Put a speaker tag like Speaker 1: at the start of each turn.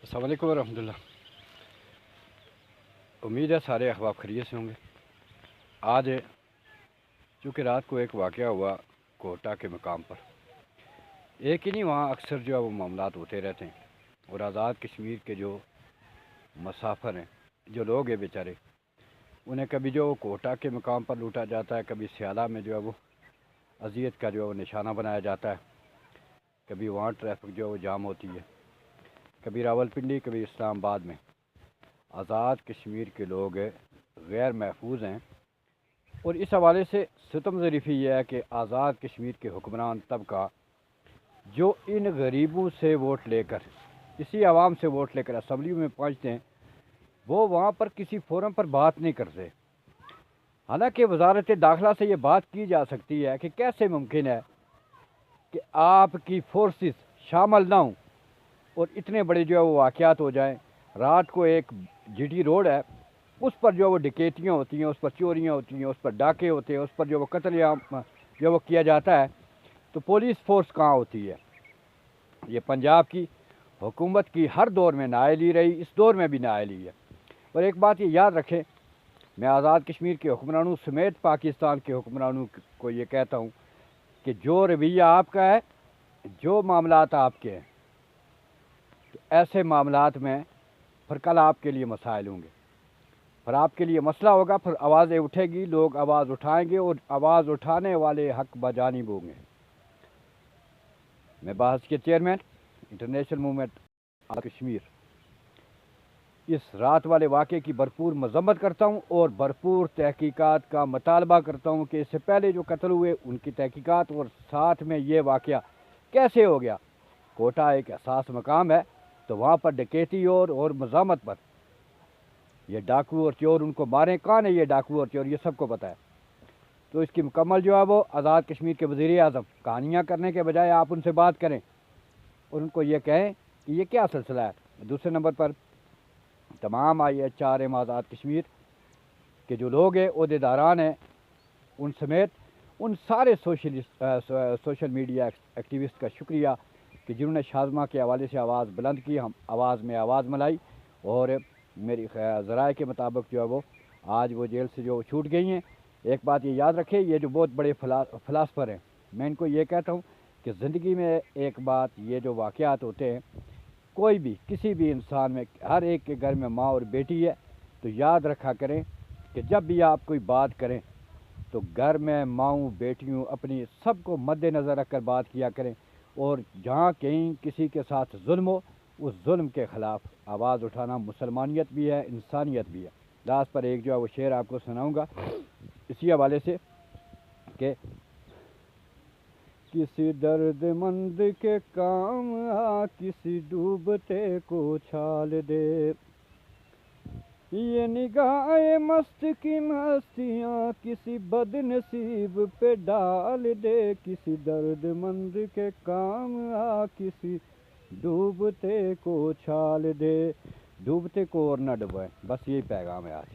Speaker 1: السلام علیکم ورحمۃ اللہ۔ امید ہے سارے احباب خیریت سے ہوں گے۔ آج چونکہ رات کو ایک واقعہ ہوا کوٹا کے مقام پر، ایک ہی نہیں، وہاں اکثر جو ہے وہ معاملات ہوتے رہتے ہیں، اور آزاد کشمیر کے جو مسافر ہیں، جو لوگ ہیں بیچارے، انہیں کبھی جو کوٹا کے مقام پر لوٹا جاتا ہے، کبھی سیالہ میں جو ہے وہ اذیت کا جو ہے وہ نشانہ بنایا جاتا ہے، کبھی وہاں ٹریفک جو ہے وہ جام ہوتی ہے، کبھی راولپنڈی، کبھی اسلام آباد میں آزاد کشمیر کے لوگ غیر محفوظ ہیں۔ اور اس حوالے سے ستم ظریفی یہ ہے کہ آزاد کشمیر کے حکمران طبقہ جو ان غریبوں سے ووٹ لے کر، اسی عوام سے ووٹ لے کر اسمبلی میں پہنچتے ہیں، وہ وہاں پر کسی فورم پر بات نہیں کرتے۔ حالانکہ وزارت داخلہ سے یہ بات کی جا سکتی ہے کہ کیسے ممکن ہے کہ آپ کی فورسز شامل نہ ہوں اور اتنے بڑے جو ہے وہ واقعات ہو جائیں۔ رات کو ایک جی ٹی روڈ ہے، اس پر جو وہ ڈکیتیاں ہوتی ہیں، اس پر چوریاں ہوتی ہیں، اس پر ڈاکے ہوتے ہیں، اس پر جو وہ قتل عام جو وہ کیا جاتا ہے، تو پولیس فورس کہاں ہوتی ہے؟ یہ پنجاب کی حکومت کی ہر دور میں نااہلی رہی، اس دور میں بھی نااہلی ہے۔ اور ایک بات یہ یاد رکھیں، میں آزاد کشمیر کے حکمرانوں سمیت پاکستان کے حکمرانوں کو یہ کہتا ہوں کہ جو رویہ آپ کا ہے، جو معاملات آپ کے ہیں، تو ایسے معاملات میں پھر کل آپ کے لیے مسائل ہوں گے، پھر آپ کے لیے مسئلہ ہوگا، پھر آوازیں اٹھے گی، لوگ آواز اٹھائیں گے، اور آواز اٹھانے والے حق بجانب ہوں گے۔ میں بحث کے chairman international movement Azad Kashmir اس رات والے واقعے کی بھرپور مذمت کرتا ہوں اور بھرپور تحقیقات کا مطالبہ کرتا ہوں کہ اس سے پہلے جو قتل ہوئے ان کی تحقیقات، اور ساتھ میں یہ واقعہ کیسے ہو گیا۔ کوٹا ایک حساس مقام ہے، تو وہاں پر ڈکیتی اور مزاحمت پر یہ ڈاکو اور چور ان کو ماریں، کہاں ہے یہ ڈاکو اور چور، یہ سب کو پتہ ہے۔ تو اس کی مکمل جو ہے وہ آزاد کشمیر کے وزیر اعظم کہانیاں کرنے کے بجائے آپ ان سے بات کریں اور ان کو یہ کہیں کہ یہ کیا سلسلہ ہے۔ دوسرے نمبر پر تمام I H R M Azad Kashmir کے جو لوگ ہیں، عہدیداران ہیں، ان سمیت ان سارے سوشل میڈیا ایکٹیوسٹ کا شکریہ کہ جنہوں نے شازمہ کے حوالے سے آواز بلند کی، ہم آواز میں آواز ملائی، اور میری ذرائع کے مطابق جو ہے وہ آج وہ جیل سے جو چھوٹ گئی ہیں۔ ایک بات یہ یاد رکھے، یہ جو بہت بڑے فلاسفر ہیں، میں ان کو یہ کہتا ہوں کہ زندگی میں ایک بات، یہ جو واقعات ہوتے ہیں، کوئی بھی کسی بھی انسان میں، ہر ایک کے گھر میں ماں اور بیٹی ہے، تو یاد رکھا کریں کہ جب بھی آپ کوئی بات کریں تو گھر میں ماؤں بیٹیوں اپنی سب کو مد نظر رکھ کر بات کیا کریں، اور جہاں کہیں کسی کے ساتھ ظلم ہو، اس ظلم کے خلاف آواز اٹھانا مسلمانیت بھی ہے، انسانیت بھی ہے۔ لاسٹ پر ایک جو ہے وہ شعر آپ کو سناؤں گا اسی حوالے سے کہ کسی درد مند کے کام آ، کسی ڈوبتے کو چھال دے، یہ نگاہ مست کی مستیاں کسی بد نصیب پہ ڈال دے، کسی درد مند کے کام آ، کسی ڈوبتے کو چھال دے۔ ڈوبتے کو اور نہ ڈبوائیں، بس یہی پیغام ہے آج۔